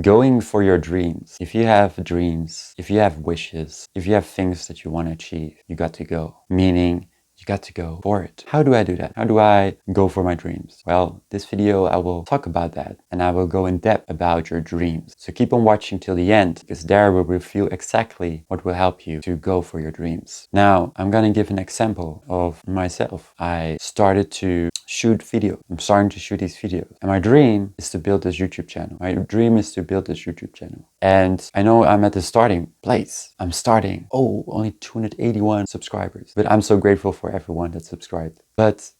going for your dreams. If you have dreams, if you have wishes, if you have things that you want to achieve, you got to go. Meaning, you got to go for it. How do I do that? How do I go for my dreams? Well, this video I will talk about that, and I will go in depth about your dreams. So keep on watching till the end, because there will reveal exactly what will help you to go for your dreams. Now, I'm gonna give an example of myself. I started to shoot video. I'm starting to shoot these videos. And my dream is to build this YouTube channel. My dream is to build this YouTube channel. And I know I'm at the starting place. I'm starting, only 281 subscribers. But I'm so grateful for everyone that subscribed. But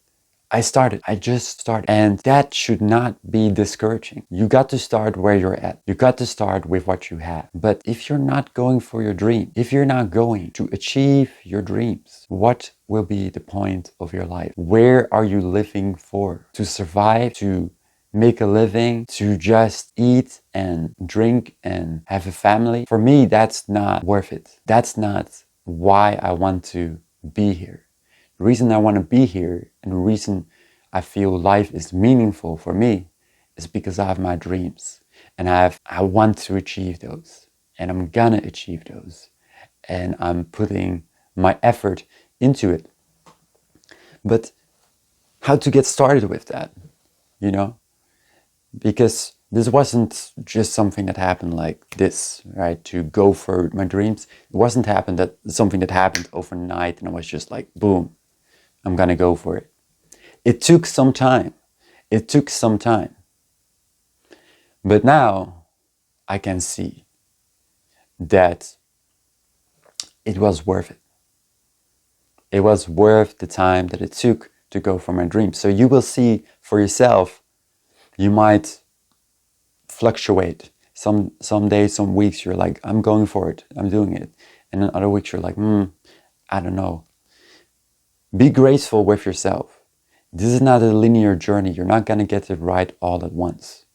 I just started. And that should not be discouraging. You got to start where you're at. You got to start with what you have. But if you're not going for your dream, if you're not going to achieve your dreams, what will be the point of your life? Where are you living for? To survive, to make a living, to just eat and drink and have a family? For me, that's not worth it. That's not why I want to be here. The reason I want to be here and the reason I feel life is meaningful for me is because I have my dreams and I want to achieve those, and I'm gonna achieve those, and I'm putting my effort into it. But how to get started with that, you know? Because this wasn't just something that happened like this, right? To go for my dreams. It wasn't something that happened overnight and I was just like, boom, I'm gonna go for it. It took some time. But now I can see that it was worth it. It was worth the time that it took to go for my dreams. So you will see for yourself, you might fluctuate. Some days, some weeks, you're like, I'm going for it, I'm doing it. And then other weeks, you're like, I don't know. Be graceful with yourself. This is not a linear journey. You're not gonna get it right all at once,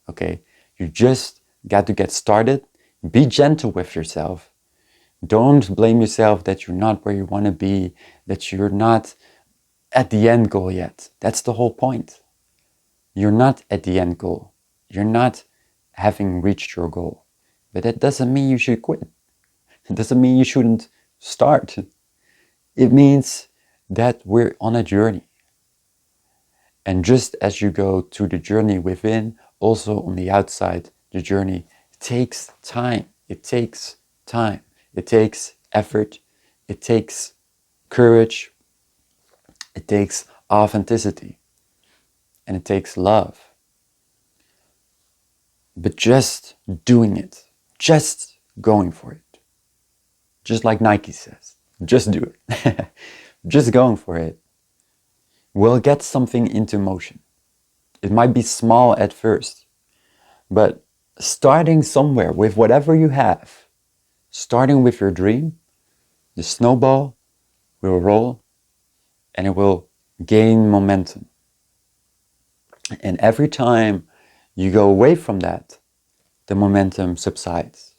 okay? You just got to get started. Be gentle with yourself. Don't blame yourself that you're not where you wanna be, that you're not at the end goal yet. That's the whole point. You're not at the end goal. You're not having reached your goal. But that doesn't mean you should quit. It doesn't mean you shouldn't start. It means that we're on a journey. And just as you go through the journey within, also on the outside, the journey takes time. It takes time. It takes effort. It takes courage. It takes authenticity. And it takes love. But just doing it, just going for it, just like Nike says, just do it, just going for it, will get something into motion. It might be small at first, but starting somewhere with whatever you have, starting with your dream, the snowball will roll and it will gain momentum. And every time you go away from that, the momentum subsides.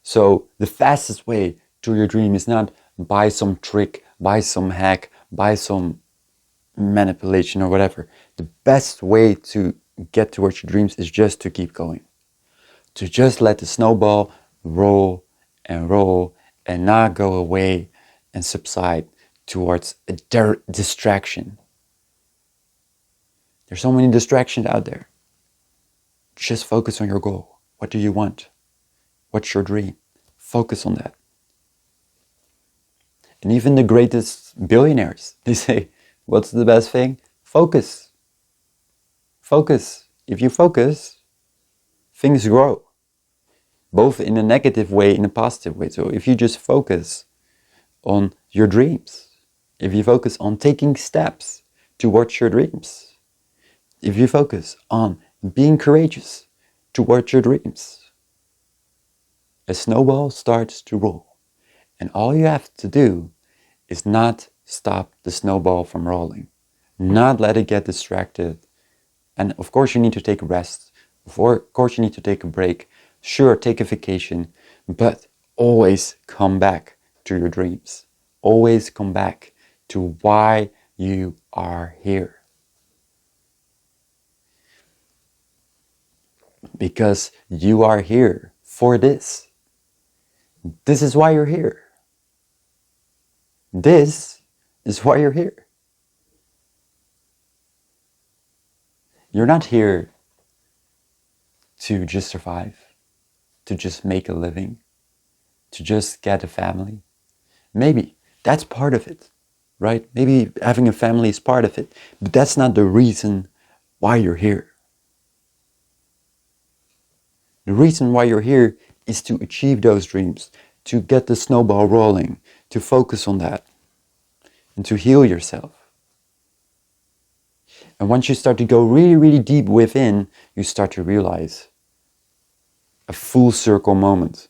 So the fastest way to your dream is not by some trick, by some hack, by some manipulation or whatever. The best way to get towards your dreams is just to keep going. To just let the snowball roll and not go away and subside towards a distraction. There's so many distractions out there. Just focus on your goal. What do you want? What's your dream? Focus on that. And even the greatest billionaires, they say, what's the best thing? Focus. Focus. If you focus, things grow. Both in a negative way, in a positive way. So if you just focus on your dreams, if you focus on taking steps towards your dreams, if you focus on being courageous towards your dreams, a snowball starts to roll. And all you have to do is not stop the snowball from rolling, not let it get distracted. And of course you need to take a rest. Of course you need to take a break. Sure, take a vacation, but always come back to your dreams. Always come back to why you are here. Because you are here for this. This is why you're here. This is why you're here. You're not here to just survive, to just make a living, to just get a family. Maybe that's part of it, right? Maybe having a family is part of it, but that's not the reason why you're here. The reason why you're here is to achieve those dreams, to get the snowball rolling, to focus on that, and to heal yourself. And once you start to go really, really deep within, you start to realize a full circle moment.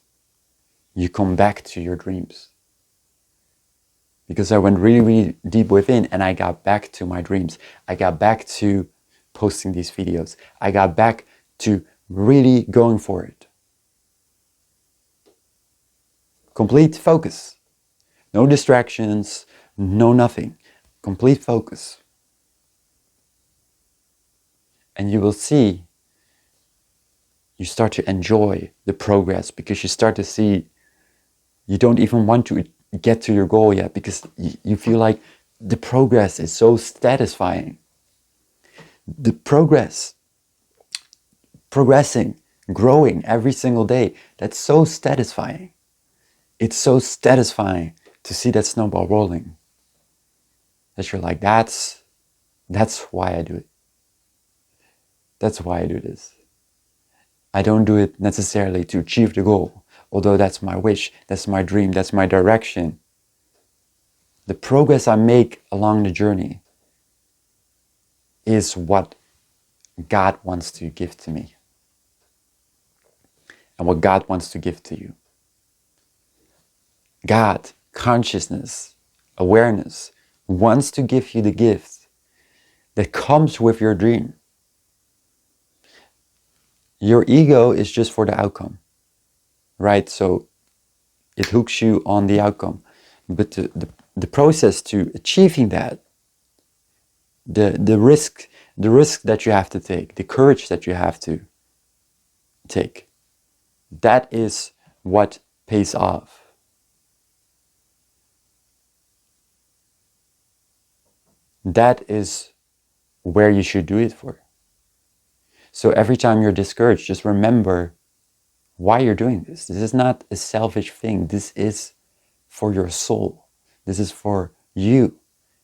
You come back to your dreams. Because I went really, really deep within and I got back to my dreams. I got back to posting these videos. I got back to really going for it. Complete focus. No distractions, no nothing. Complete focus. And you will see, you start to enjoy the progress because you start to see you don't even want to get to your goal yet because you feel like the progress is so satisfying. The progressing, growing every single day, that's so satisfying. It's so satisfying to see that snowball rolling. That you're like, that's why I do it. That's why I do this. I don't do it necessarily to achieve the goal, although that's my wish, that's my dream, that's my direction. The progress I make along the journey is what God wants to give to me and what God wants to give to you. God, consciousness, awareness, wants to give you the gift that comes with your dream. Your ego is just for the outcome, right? So it hooks you on the outcome. But the process to achieving that, the risk that you have to take, the courage that you have to take, that is what pays off. That is where you should do it for. So every time you're discouraged, just remember why you're doing this. This is not a selfish thing. This is for your soul. This is for you.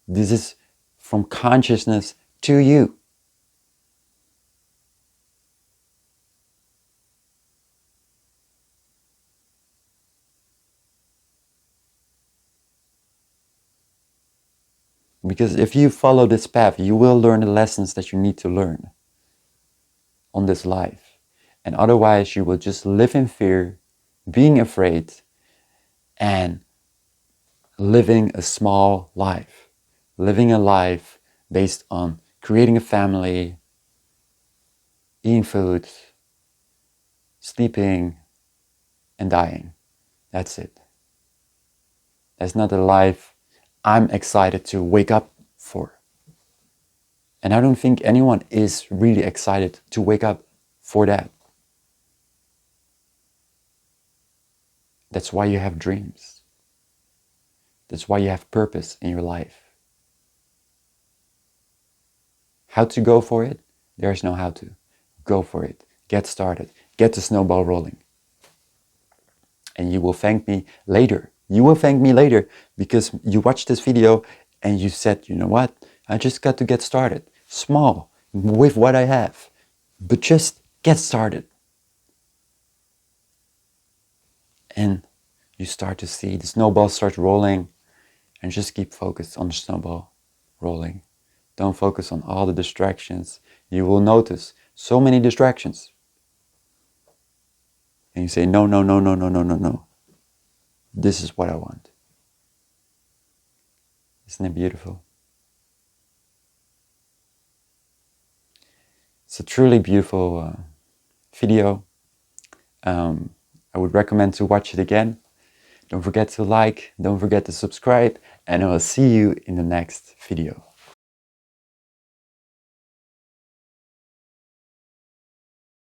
This is from consciousness to you. Because if you follow this path, you will learn the lessons that you need to learn on this life. And otherwise, you will just live in fear, being afraid, and living a small life. Living a life based on creating a family, eating food, sleeping, and dying. That's it. That's not a life I'm excited to wake up for. And I don't think anyone is really excited to wake up for that. That's why you have dreams. That's why you have purpose in your life. How to go for it? There's no how to. Go for it. Get started. Get the snowball rolling. And you will thank me later. You will thank me later because you watched this video and you said, you know what? I just got to get started. Small, with what I have. But just get started. And you start to see the snowball start rolling and just keep focused on the snowball rolling. Don't focus on all the distractions. You will notice so many distractions. And you say, no, no, no, no, no, no, no, no. This is what I want. Isn't it beautiful? It's a truly beautiful video. I would recommend to watch it again. Don't forget to like, don't forget to subscribe, and I will see you in the next video.